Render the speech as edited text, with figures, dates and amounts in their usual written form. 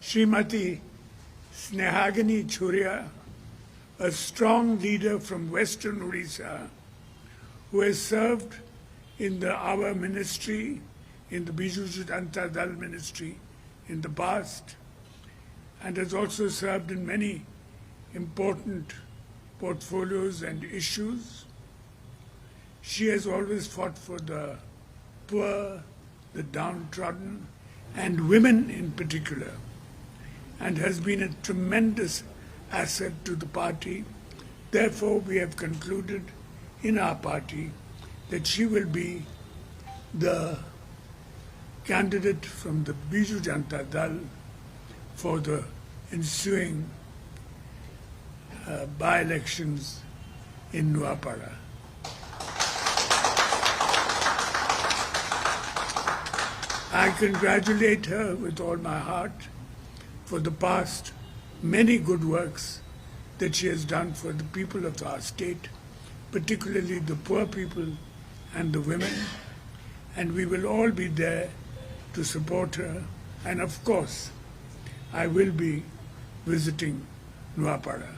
Srimati Snehagini Churia, a strong leader from Western Odisha, who has served in our ministry, in the Biju Janata Dal ministry in the past, and has also served in many important portfolios and issues. She has always fought for the poor, the downtrodden, and women in particular, and has been a tremendous asset to the party. Therefore, we have concluded in our party that she will be the candidate from the Biju Janata Dal for the ensuing by-elections in Nuapara. I congratulate her with all my heart for the past many good works that she has done for the people of our state, particularly the poor people and the women, and we will all be there to support her. And of course, I will be visiting Nuapara.